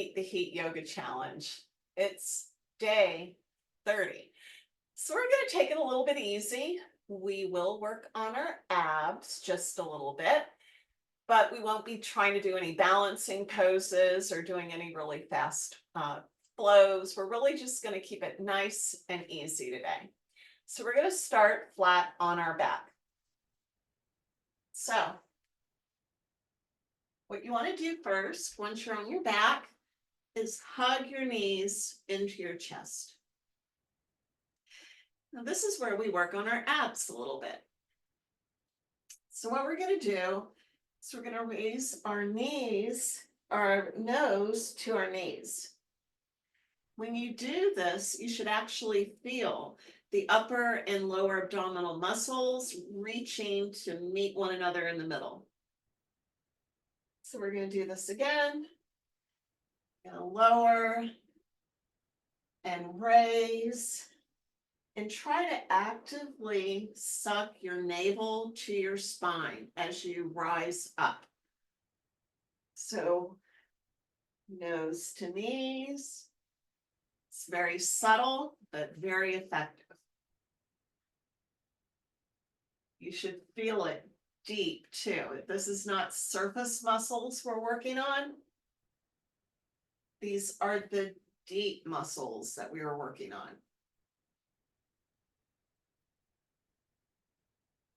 complete the Heat Yoga Challenge. It's day 30. So we're going to take it a little bit easy. We will work on our abs just a little bit, but we won't be trying to do any balancing poses or doing any really fast flows. We're really just going to keep it nice and easy today. So we're going to start flat on our back. So what you want to do first, once you're on your back, is hug your knees into your chest. Now this is where we work on our abs a little bit. So what we're going to do is we're going to raise our knees, our nose to our knees. When you do this, you should actually feel the upper and lower abdominal muscles reaching to meet one another in the middle. So we're going to do this again. Going to lower and raise. And try to actively suck your navel to your spine as you rise up. So, nose to knees. It's very subtle, but very effective. You should feel it deep too. This is not surface muscles we're working on. These are the deep muscles that we are working on.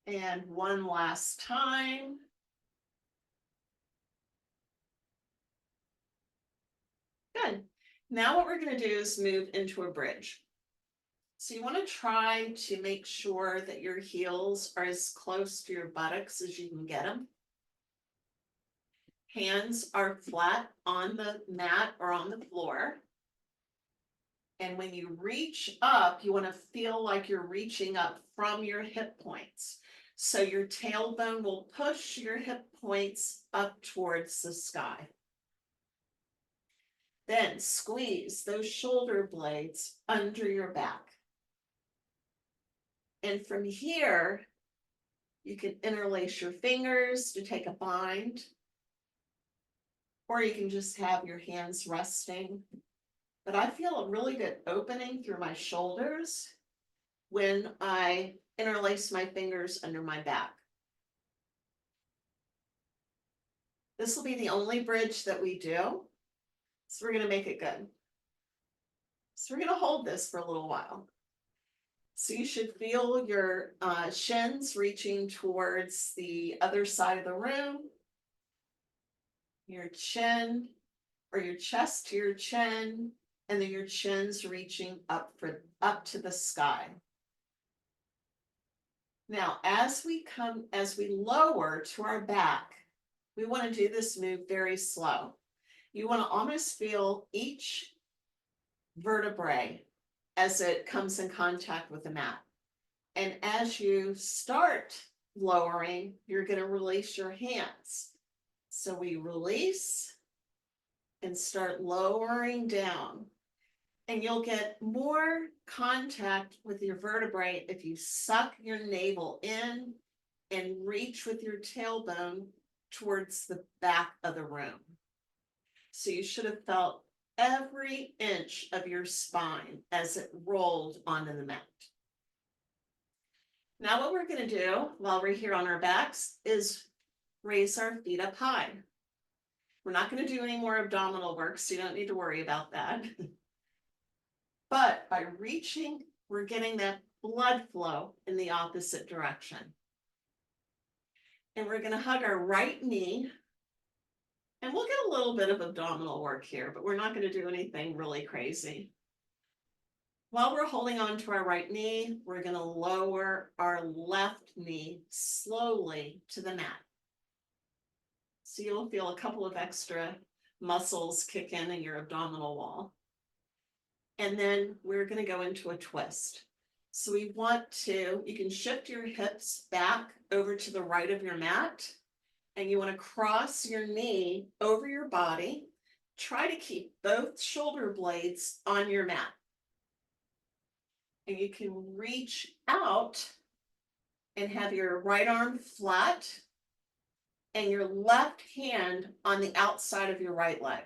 And one last time. Good. Now what we're going to do is move into a bridge. So you want to try to make sure that your heels are as close to your buttocks as you can get them. Hands are flat on the mat or on the floor. And when you reach up, you want to feel like you're reaching up from your hip points. So your tailbone will push your hip points up towards the sky. Then squeeze those shoulder blades under your back. And from here, you can interlace your fingers to take a bind, or you can just have your hands resting. But I feel a really good opening through my shoulders when I interlace my fingers under my back. This will be the only bridge that we do, so we're going to make it good. So we're going to hold this for a little while. So you should feel your shins reaching towards the other side of the room, your chin or your chest to your chin, and then your chin's reaching up to the sky. Now, as we lower to our back, we want to do this move very slow. You want to almost feel each vertebrae as it comes in contact with the mat. And as you start lowering, you're going to release your hands. So we release and start lowering down. And you'll get more contact with your vertebrae if you suck your navel in and reach with your tailbone towards the back of the room. So you should have felt every inch of your spine as it rolled onto the mat. Now what we're going to do while we're here on our backs is raise our feet up high. We're not going to do any more abdominal work, so you don't need to worry about that. But by reaching, we're getting that blood flow in the opposite direction. And we're going to hug our right knee. And we'll get a little bit of abdominal work here, but we're not going to do anything really crazy. While we're holding on to our right knee, we're going to lower our left knee slowly to the mat. So you'll feel a couple of extra muscles kick in your abdominal wall. And then we're going to go into a twist. So you can shift your hips back over to the right of your mat, and you want to cross your knee over your body. Try to keep both shoulder blades on your mat. And you can reach out and have your right arm flat and your left hand on the outside of your right leg.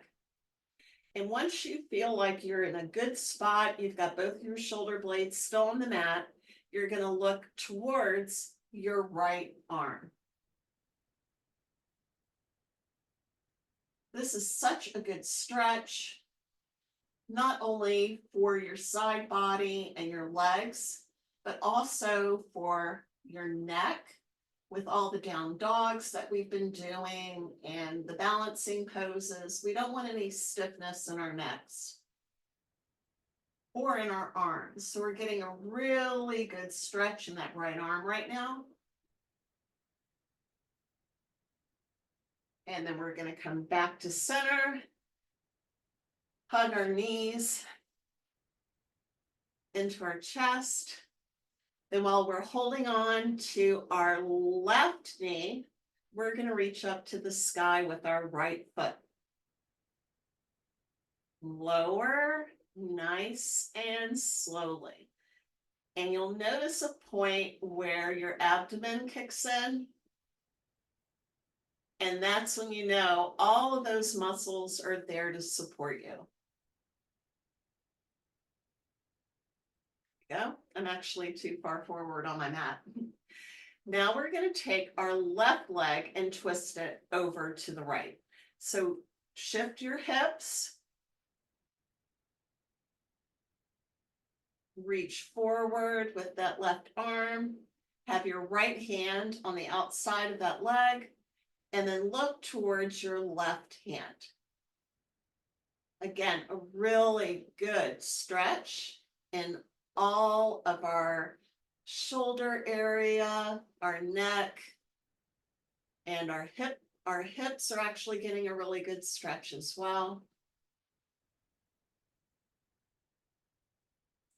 And once you feel like you're in a good spot, you've got both your shoulder blades still on the mat, you're going to look towards your right arm. This is such a good stretch, not only for your side body and your legs, but also for your neck with all the down dogs that we've been doing and the balancing poses. We don't want any stiffness in our necks or in our arms. So we're getting a really good stretch in that right arm right now. And then we're going to come back to center, hug our knees into our chest. Then while we're holding on to our left knee, we're going to reach up to the sky with our right foot. Lower, nice and slowly. And you'll notice a point where your abdomen kicks in. And that's when you know all of those muscles are there to support you. Go. I'm actually too far forward on my mat. Now we're going to take our left leg and twist it over to the right. So shift your hips. Reach forward with that left arm. Have your right hand on the outside of that leg. And then look towards your left hand. Again, a really good stretch in all of our shoulder area, our neck, and our hip. Our hips are actually getting a really good stretch as well.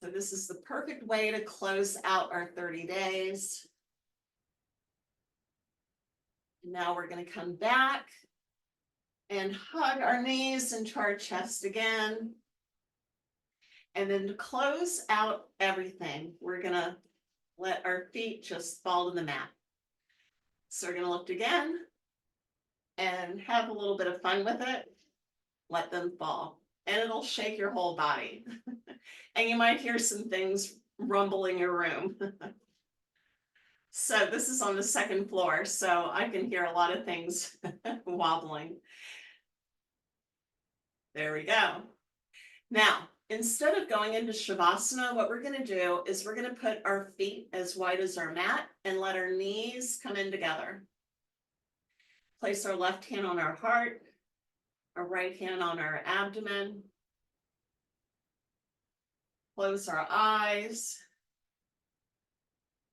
So this is the perfect way to close out our 30 days. Now we're going to come back and hug our knees into our chest again. And then to close out everything, we're going to let our feet just fall to the mat. So we're going to lift again and have a little bit of fun with it. Let them fall. And it'll shake your whole body. And you might hear some things rumble in your room. So this is on the second floor, so I can hear a lot of things wobbling. There we go. Now, instead of going into Shavasana, what we're going to do is we're going to put our feet as wide as our mat and let our knees come in together. Place our left hand on our heart, our right hand on our abdomen. Close our eyes.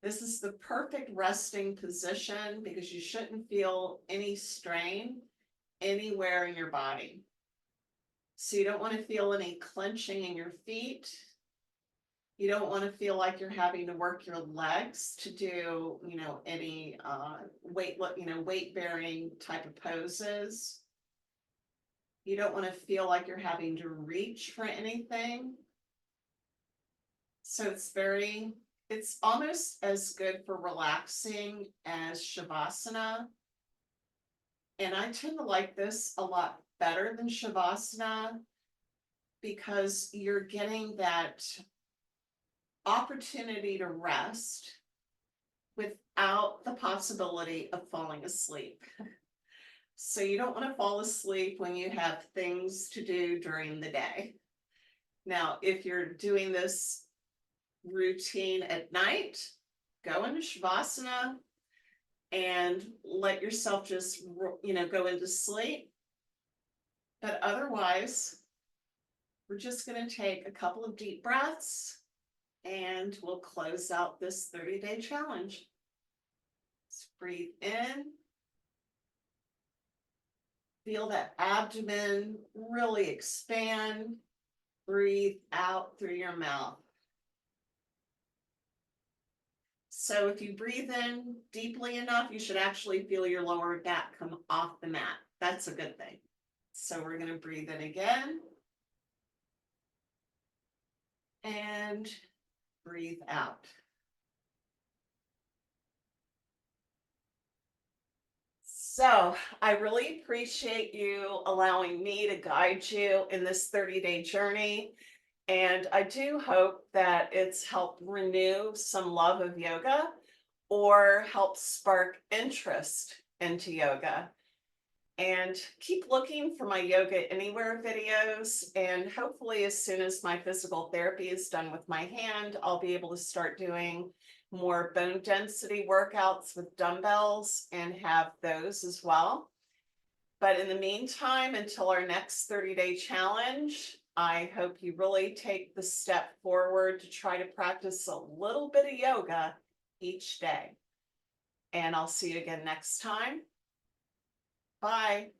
This is the perfect resting position because you shouldn't feel any strain anywhere in your body. So you don't want to feel any clenching in your feet. You don't want to feel like you're having to work your legs to do, any weight bearing type of poses. You don't want to feel like you're having to reach for anything. So it's almost as good for relaxing as Shavasana. And I tend to like this a lot better than Shavasana because you're getting that opportunity to rest without the possibility of falling asleep. So you don't want to fall asleep when you have things to do during the day. Now, if you're doing this routine at night, go into Shavasana and let yourself just, go into sleep. But otherwise, we're just going to take a couple of deep breaths and we'll close out this 30-day challenge. Let's breathe in. Feel that abdomen really expand. Breathe out through your mouth. So if you breathe in deeply enough, you should actually feel your lower back come off the mat. That's a good thing. So we're going to breathe in again. And breathe out. So I really appreciate you allowing me to guide you in this 30-day journey. And I do hope that it's helped renew some love of yoga or help spark interest into yoga. And keep looking for my Yoga Anywhere videos. And hopefully, as soon as my physical therapy is done with my hand, I'll be able to start doing more bone density workouts with dumbbells and have those as well. But in the meantime, until our next 30-day challenge, I hope you really take the step forward to try to practice a little bit of yoga each day. And I'll see you again next time. Bye.